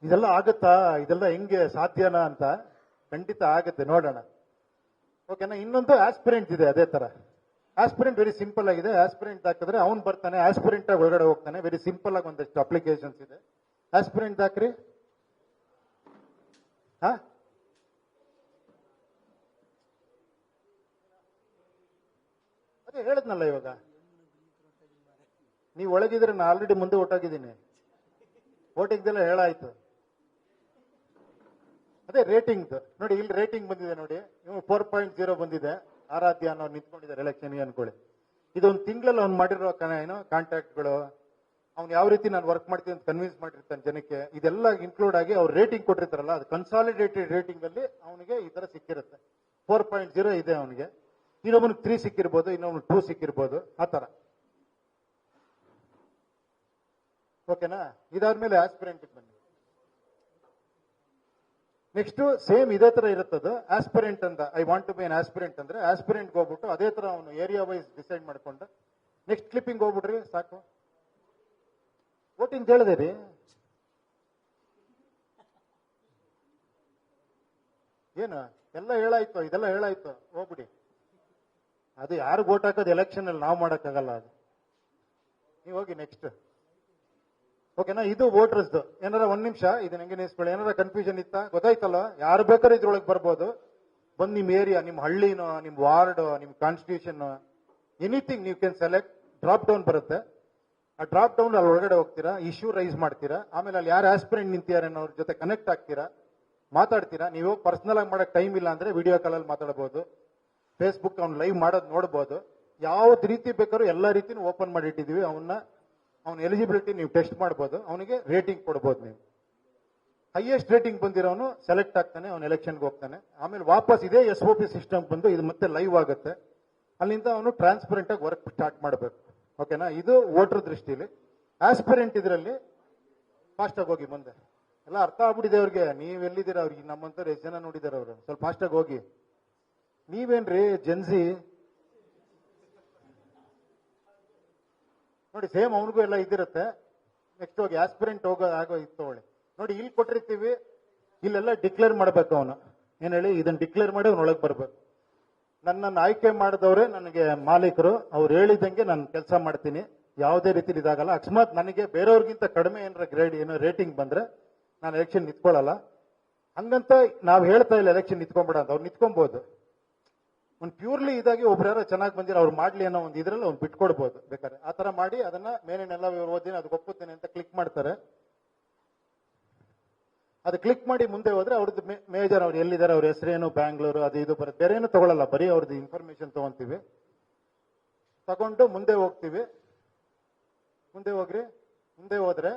ಇದೆಲ್ಲ ಆಗುತ್ತಾ? ಇದೆಲ್ಲ ಹೆಂಗೆ ಸಾಧ್ಯನಾ ಅಂತ ಖಂಡಿತ ಆಗುತ್ತೆ, ನೋಡೋಣ. ಓಕೆನಾ? ಇನ್ನೊಂದು ಆಸ್ಪಿರೆಂಟ್ ಇದೆ ಅದೇ ತರ. ಆಸ್ಪಿರೆಂಟ್ ವೆರಿ ಸಿಂಪಲ್ ಆಗಿದೆ. ಆಸ್ಪಿರೆಂಟ್ ಹಾಕಿದ್ರೆ ಅವ್ನು ಬರ್ತಾನೆ, ಆಸ್ಪಿರೆಂಟ್ ಆಗಿ ಒಳಗಡೆ ಹೋಗ್ತಾನೆ. ವೆರಿ ಸಿಂಪಲ್ ಆಗಿ ಒಂದಷ್ಟು ಅಪ್ಲಿಕೇಶನ್ಸ್ ಇದೆ. ಆಸ್ಪಿರೆಂಟ್ ಹಾಕ್ರಿ. ಹಾ, ಅದೇ ಹೇಳದ್ನಲ್ಲ, ಇವಾಗ ನೀವು ಒಳಗಿದ್ರೆ ನಾ ಆಲ್ರೆಡಿ ಮುಂದೆ ಹೊಟ್ಟೋಗಿದ್ದೀನಿ. ವೋಟಿಂಗ್ದೆಲ್ಲ ಹೇಳಾಯ್ತು. ಅದೇ ರೇಟಿಂಗ್ ನೋಡಿ, ಇಲ್ಲಿ ರೇಟಿಂಗ್ ಬಂದಿದೆ ನೋಡಿ. 4.0 ಬಂದಿದೆ. ಆರಾಧ್ಯ ಅನ್ನೋ ನಿಂತ್ಕೊಂಡಿದ್ದಾರೆ ಎಲೆಕ್ಷನ್ಗೆ ಅನ್ಕೊಳ್ಳಿ. ಇದೊಂದು ತಿಂಗಳಲ್ಲಿ ಅವ್ನು ಮಾಡಿರೋ ಏನೋ ಕಾಂಟ್ಯಾಕ್ಟ್ಗಳು, ಅವ್ನು ಯಾವ ರೀತಿ ನಾನು ವರ್ಕ್ ಮಾಡ್ತೀನಿ ಅಂತ ಕನ್ವಿನ್ಸ್ ಮಾಡಿರ್ತಾನೆ ಜನಕ್ಕೆ, ಇದೆಲ್ಲ ಇನ್ಕ್ಲೂಡ್ ಆಗಿ ಅವ್ರು ರೇಟಿಂಗ್ ಕೊಟ್ಟಿರ್ತಾರಲ್ಲ, ಅದು ಕನ್ಸಾಲಿಡೇಟೆಡ್ ರೇಟಿಂಗ್ ಅಲ್ಲಿ ಅವನಿಗೆ ಈ ತರ ಸಿಕ್ಕಿರುತ್ತೆ. 4.0 ಇದೆ ಅವನಿಗೆ. ಇನ್ನೊಬ್ಬನಿಗೆ 3 ಸಿಕ್ಕಿರ್ಬೋದು, ಇನ್ನೊಬ್ನಿಗೆ 2 ಸಿಕ್ಕಿರ್ಬೋದು, ಆ ತರ. ಓಕೆನಾ? ಇದಾದ್ಮೇಲೆ ಆಸ್ಪಿರೆಂಟ್ ಬನ್ನಿ. ನೆಕ್ಸ್ಟ್ ಸೇಮ್ ಇದೇ ತರ ಇರುತ್ತದು. ಆಸ್ಪಿರೆಂಟ್ ಅಂತ, I want to be an aspirant ಅಂದ್ರೆ ಆಸ್ಪಿರೆಂಟ್ ಹೋಗ್ಬಿಟ್ಟು ಅದೇ ತರ ಅವನು ಏರಿಯಾ ವೈಸ್ ಡಿಸೈಡ್ ಮಾಡ್ಕೊಂಡು ನೆಕ್ಸ್ಟ್ ಕ್ಲಿಪ್ಪಿಂಗ್ ಹೋಗ್ಬಿಟ್ರಿ ಸಾಕು. ವೋಟಿಂಗ್ ಹೇಳಿದೆ ರೀ. ಏನು ಎಲ್ಲ ಹೇಳಾಯ್ತು, ಇದೆಲ್ಲ ಹೇಳಾಯ್ತು, ಹೋಗ್ಬಿಡಿ. ಅದು ಯಾರು ವೋಟ್ ಹಾಕೋದು ಎಲೆಕ್ಷನ್ ಅಲ್ಲಿ ನಾವು ಮಾಡಕ್ಕಾಗಲ್ಲ. ಅದು ನೀವು ಹೋಗಿ ನೆಕ್ಸ್ಟ್. ಓಕೆನಾ? ಇದು ವೋಟರ್ಸ್ದು. ಏನಾರ 1 ನಿಮಿಷ ಇದನ್ನ ಹೆಂಗೆ ನಿಲ್ಸ್ಕೊಳ್ಳಿ. ಏನಾರ ಕನ್ಫ್ಯೂಷನ್ ಇತ್ತಾ? ಗೊತ್ತಾಯ್ತಲ್ಲ? ಯಾರು ಬೇಕಾದ್ರೂ ಇದ್ರೊಳಗೆ ಬರ್ಬೋದು. ಬಂದು ನಿಮ್ಮ ಏರಿಯಾ, ನಿಮ್ಮ ಹಳ್ಳಿನೋ, ನಿಮ್ಮ ವಾರ್ಡ್, ನಿಮ್ಮ ಕಾನ್ಸ್ಟಿಟ್ಯೂಷನ್, ಎನಿಥಿಂಗ್ ನೀವು ಕ್ಯಾನ್ ಸೆಲೆಕ್ಟ್. ಡ್ರಾಪ್ ಡೌನ್ ಬರುತ್ತೆ. ಆ ಡ್ರಾಪ್ ಡೌನ್ ಅಲ್ಲಿ ಒಳಗಡೆ ಹೋಗ್ತೀರಾ, ಇಶ್ಯೂ ರೈಸ್ ಮಾಡ್ತೀರಾ. ಆಮೇಲೆ ಅಲ್ಲಿ ಯಾರು ಆಸ್ಪಿರೆಂಟ್ ನಿಂತಿದ್ದಾರೆ ಅನ್ನೋರ ಜೊತೆ ಕನೆಕ್ಟ್ ಆಗ್ತೀರಾ, ಮಾತಾಡ್ತೀರಾ. ನೀವು ಪರ್ಸನಲ್ ಆಗಿ ಮಾಡಕ್ ಟೈಮ್ ಇಲ್ಲ ಅಂದ್ರೆ ವಿಡಿಯೋ ಕಾಲಲ್ಲಿ ಮಾತಾಡಬಹುದು. ಫೇಸ್ಬುಕ್ ಅವ್ನು ಲೈವ್ ಮಾಡೋದು ನೋಡಬಹುದು. ಯಾವ್ದು ರೀತಿ ಬೇಕಾದ್ರೂ ಎಲ್ಲ ರೀತಿನೂ ಓಪನ್ ಮಾಡಿಟ್ಟಿದೀವಿ. ಅವನ ಎಲಿಜಿಬಿಲಿಟಿ ನೀವು ಟೆಸ್ಟ್ ಮಾಡಬಹುದು. ಅವನಿಗೆ ರೇಟಿಂಗ್ ಕೊಡಬಹುದು. ನೀವು ಹೈಯೆಸ್ಟ್ ರೇಟಿಂಗ್ ಬಂದಿರೋನು ಸೆಲೆಕ್ಟ್ ಆಗ್ತಾನೆ, ಅವನು ಎಲೆಕ್ಷನ್ಗೆ ಹೋಗ್ತಾನೆ. ಆಮೇಲೆ ವಾಪಸ್ ಇದೇ SOP ಸಿಸ್ಟಮ್ ಬಂದು ಇದು ಮತ್ತೆ ಲೈವ್ ಆಗುತ್ತೆ. ಅಲ್ಲಿಂದ ಅವನು ಟ್ರಾನ್ಸ್ಪರೆಂಟ್ ಆಗಿ ವರ್ಕ್ ಸ್ಟಾರ್ಟ್ ಮಾಡಬೇಕು. ಓಕೆನಾ? ಇದು ವೋಟರ್ ದೃಷ್ಟಿಲಿ. ಆಸ್ಪಿರೆಂಟ್ ಇದರಲ್ಲಿ ಫಾಸ್ಟಾಗಿ ಹೋಗಿ ಮುಂದೆ. ಎಲ್ಲ ಅರ್ಥ ಆಗ್ಬಿಟ್ಟಿದೆ ಅವ್ರಿಗೆ. ನೀವ್ ಎಲ್ಲಿದ್ದೀರ? ಅವ್ರಿಗೆ ನಮ್ಮಂತವ್ರು ಎಷ್ಟು ಜನ ನೋಡಿದಾರೆ ಅವರು. ಸ್ವಲ್ಪ ಫಾಸ್ಟಾಗಿ ಹೋಗಿ. ನೀವೇನ್ರಿ ಜೆನ್ಸಿ ನೋಡಿ, ಸೇಮ್ ಅವನಿಗೂ ಎಲ್ಲ ಇದಿರುತ್ತೆ. ನೆಕ್ಸ್ಟ್ ಹೋಗಿ ಆಸ್ಪಿರೆಂಟ್ ಆಗೋ ತಗೊಳ್ಳಿ. ನೋಡಿ, ಇಲ್ಲಿ ಕೊಟ್ಟಿರ್ತೀವಿ, ಇಲ್ಲೆಲ್ಲ ಡಿಕ್ಲೇರ್ ಮಾಡ್ಬೇಕು ಅವನು. ಏನ್ ಹೇಳಿ, ಇದನ್ನ ಡಿಕ್ಲೇರ್ ಮಾಡಿ ಅವ್ನ ಒಳಗೆ ಬರ್ಬೇಕು. ನನ್ನನ್ನು ಆಯ್ಕೆ ಮಾಡಿದವ್ರೆ ನನಗೆ ಮಾಲೀಕರು. ಅವ್ರು ಹೇಳಿದಂಗೆ ನಾನು ಕೆಲಸ ಮಾಡ್ತೀನಿ. ಯಾವುದೇ ರೀತಿ ಇದಾಗಲ್ಲ. ಅಕಸ್ಮಾತ್ ನನಗೆ ಬೇರೆಯವ್ರಿಗಿಂತ ಕಡಿಮೆ ಏನಾರ ಗ್ರೇಡ್ ಏನೋ ರೇಟಿಂಗ್ ಬಂದ್ರೆ ನಾನು ಎಲೆಕ್ಷನ್ ನಿಂತ್ಕೊಳ್ಳಲ್ಲ. ಹಂಗಂತ ನಾವು ಹೇಳ್ತಾ ಇಲ್ಲ ಎಲೆಕ್ಷನ್ ನಿಂತ್ಕೊಂಡ್ಬೇಡ ಅಂತ. ಅವ್ರು ನಿಂತ್ಕೊಬಹುದು. ಒಂದು ಪ್ಯೂರ್ಲಿ ಇದಾಗಿ ಒಬ್ರು ಯಾರೋ ಚೆನ್ನಾಗಿ ಬಂದಿರೋ ಅವ್ರು ಮಾಡ್ಲಿ ಅನ್ನೋ ಒಂದು ಇದ್ರಲ್ಲಿ ಅವ್ನು ಬಿಟ್ಕೊಡ್ಬೋದು ಬೇಕಾದ್ರೆ. ಆ ತರ ಮಾಡಿ ಅದನ್ನ ಮೇಲಿನೆಲ್ಲ ಓದಿನ ಅದಕ್ಕೆ ಒಪ್ಪುತ್ತೇನೆ ಅಂತ ಕ್ಲಿಕ್ ಮಾಡ್ತಾರೆ. ಅದು ಕ್ಲಿಕ್ ಮಾಡಿ ಮುಂದೆ ಹೋದ್ರೆ ಅವ್ರದ್ದು ಮೇಜರ್, ಅವ್ರು ಎಲ್ಲಿದ್ದಾರೆ, ಅವ್ರ ಹೆಸರೇನು, ಬ್ಯಾಂಗ್ಳೂರು, ಅದು ಇದು ಬರುತ್ತೆ. ಬೇರೆ ಏನು ತಗೊಳ್ಳಲ್ಲ, ಬರೀ ಅವ್ರದ್ದು ಇನ್ಫಾರ್ಮೇಶನ್ ತಗೊಂತೀವಿ. ತಗೊಂಡು ಮುಂದೆ ಹೋಗ್ತೀವಿ. ಮುಂದೆ ಹೋಗ್ರಿ. ಮುಂದೆ ಹೋದ್ರೆ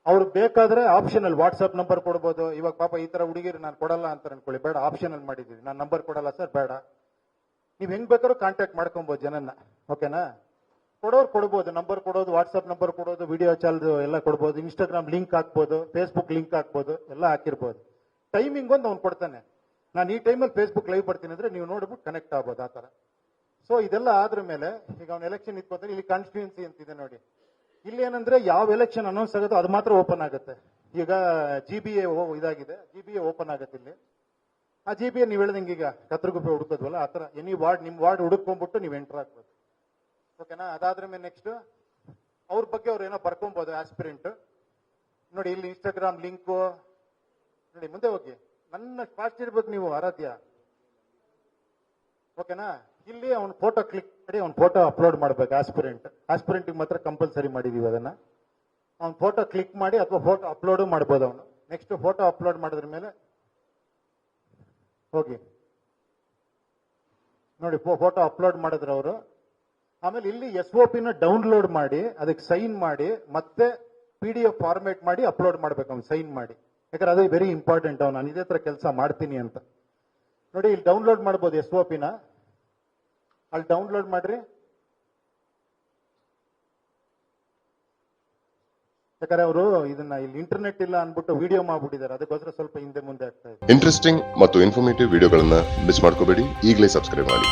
ಅವ್ರು ಬೇಕಾದ್ರೆ ಆಪ್ಷನಲ್ ವಾಟ್ಸ್ಆಪ್ ನಂಬರ್ ಕೊಡ್ಬೋದು. ಇವಾಗ ಪಾಪ ಈ ತರ ಹುಡುಗಿರು ನಾನು ಕೊಡಲ್ಲ ಅಂತ ಅನ್ಕೊಳ್ಳಿ, ಬೇಡ ಆಪ್ಷನಲ್ ಮಾಡಿದ್ದೀವಿ. ನಾನು ನಂಬರ್ ಕೊಡಲ್ಲ ಸರ್, ಬೇಡ. ನೀವ್ ಹೆಂಗ್ ಬೇಕಾದ್ರೂ ಕಾಂಟ್ಯಾಕ್ಟ್ ಮಾಡ್ಕೊಬಹುದು ಜನನ್ನ. ಓಕೆನಾ? ಕೊಡೋರು ಕೊಡ್ಬೋದು. ನಂಬರ್ ಕೊಡೋದು, ವಾಟ್ಸ್ಆಪ್ ನಂಬರ್ ಕೊಡೋದು, ವಿಡಿಯೋ ಚಾಲ್ದು ಎಲ್ಲ ಕೊಡ್ಬೋದು. ಇನ್ಸ್ಟಾಗ್ರಾಮ್ ಲಿಂಕ್ ಹಾಕ್ಬೋದು, ಫೇಸ್ಬುಕ್ ಲಿಂಕ್ ಹಾಕ್ಬೋದು, ಎಲ್ಲ ಹಾಕಿರ್ಬೋದು. ಟೈಮಿಂಗ್ ಒಂದು ಅವ್ನು ಕೊಡ್ತಾನೆ. ನಾನು ಈ ಟೈಮಲ್ಲಿ ಫೇಸ್ಬುಕ್ ಲೈವ್ ಬರ್ತೀನಿ ಅಂದ್ರೆ ನೀವು ನೋಡ್ಬಿಟ್ಟು ಕನೆಕ್ಟ್ ಆಗ್ಬೋದು. ಆ ತರ. ಸೊ ಇದೆಲ್ಲ ಆದ್ರ ಮೇಲೆ ಈಗ ಅವ್ನು ಎಲೆಕ್ಷನ್ ಇಟ್ಕೊತಾನೆ. ಇಲ್ಲಿ ಕಾನ್ಸ್ಟಿಟ್ಯೂನ್ಸಿ ಅಂತಿದೆ ನೋಡಿ. ಇಲ್ಲಿ ಏನಂದ್ರೆ ಯಾವ ಎಲೆಕ್ಷನ್ ಅನೌನ್ಸ್ ಆಗುತ್ತೋ ಅದು ಮಾತ್ರ ಓಪನ್ ಆಗುತ್ತೆ. ಈಗ GBA ಇದಾಗಿದೆ, GBA ಓಪನ್ ಆಗುತ್ತೆ ಇಲ್ಲಿ. ಆ GBA ನೀವು ಹೇಳ್ದಂಗೆ ಈಗ ಕತ್ರಗುಪ್ಪೆ ಹುಡುಕೋದ್ವಲ್ಲ, ಆ ತರ ಎನಿ ವಾರ್ಡ್, ನಿಮ್ ವಾರ್ಡ್ ಹುಡುಕೊಂಡ್ಬಿಟ್ಟು ನೀವು ಎಂಟರ್ ಆಗ್ಬೋದು. ಓಕೆನಾ? ಅದಾದ್ರ ಮೇಲೆ ನೆಕ್ಸ್ಟ್ ಅವ್ರ ಬಗ್ಗೆ ಅವ್ರು ಏನೋ ಬರ್ಕೊಬಹುದು ಆಸ್ಪಿರೆಂಟ್. ನೋಡಿ ಇಲ್ಲಿ ಇನ್ಸ್ಟಾಗ್ರಾಮ್ ಲಿಂಕು ನೋಡಿ. ಮುಂದೆ ಹೋಗಿ. ನನ್ನ ಫಾಸ್ಟ್ ಇರ್ಬೇಕು ನೀವು, ಆರಾಧ್ಯ. ಓಕೆನಾ? ಇಲ್ಲಿ ಅವ್ನ ಫೋಟೋ ಕ್ಲಿಕ್ ಮಾಡಿ ಅವ್ನ ಫೋಟೋ ಅಪ್ಲೋಡ್ ಮಾಡ್ಬೇಕು. ಆಸ್ಪಿರೆಂಟ್ ಮಾತ್ರ ಕಂಪಲ್ಸರಿ ಮಾಡಿದೀವಿ ಅದನ್ನ. ಅವ್ನ ಫೋಟೋ ಕ್ಲಿಕ್ ಮಾಡಿ ಅಥವಾ ಫೋಟೋ ಅಪ್ಲೋಡ್ ಮಾಡ್ಬೋದು ಅವನು. ನೆಕ್ಸ್ಟ್ ಫೋಟೋ ಅಪ್ಲೋಡ್ ಮಾಡಿದ್ರ ಮೇಲೆ ಹೋಗಿ ನೋಡಿ, ಫೋಟೋ ಅಪ್ಲೋಡ್ ಮಾಡಿದ್ರು ಅವರು. ಆಮೇಲೆ ಇಲ್ಲಿ SOP ನ ಡೌನ್ಲೋಡ್ ಮಾಡಿ ಅದಕ್ಕೆ ಸೈನ್ ಮಾಡಿ ಮತ್ತೆ PDF ಫಾರ್ಮೇಟ್ ಮಾಡಿ ಅಪ್ಲೋಡ್ ಮಾಡ್ಬೇಕು ಅವ್ನು ಸೈನ್ ಮಾಡಿ. ಯಾಕಂದ್ರೆ ಅದು ವೆರಿ ಇಂಪಾರ್ಟೆಂಟ್. ಅವ್ನು ನಾನು ಇದೇ ತರ ಕೆಲಸ ಮಾಡ್ತೀನಿ ಅಂತ. ನೋಡಿ ಇಲ್ಲಿ ಡೌನ್ಲೋಡ್ ಮಾಡ್ಬೋದು SOP ನ. ಅಲ್ಲಿ ಡೌನ್ಲೋಡ್ ಮಾಡ್ರಿ. ಯಾಕಂದ್ರೆ ಅವರು ಇದನ್ನ ಇಲ್ಲಿ ಇಂಟರ್ನೆಟ್ ಇಲ್ಲ ಅನ್ಬಿಟ್ಟು ವಿಡಿಯೋ ಮಾಡ್ಬಿಟ್ಟಿದ್ದಾರೆ. ಅದಕ್ಕೋಸ್ಕರ ಸ್ವಲ್ಪ ಹಿಂದೆ ಮುಂದೆ ಆಗ್ತಾ ಇದೆ. ಇಂಟ್ರೆಸ್ಟಿಂಗ್ ಮತ್ತು ಇನ್ಫಾರ್ಮೇಟಿವ್ ವಿಡಿಯೋಗಳನ್ನ ಮಿಸ್ ಮಾಡ್ಕೋಬೇಡಿ. ಈಗಲೇ ಸಬ್ಸ್ಕ್ರೈಬ್ ಮಾಡಿ.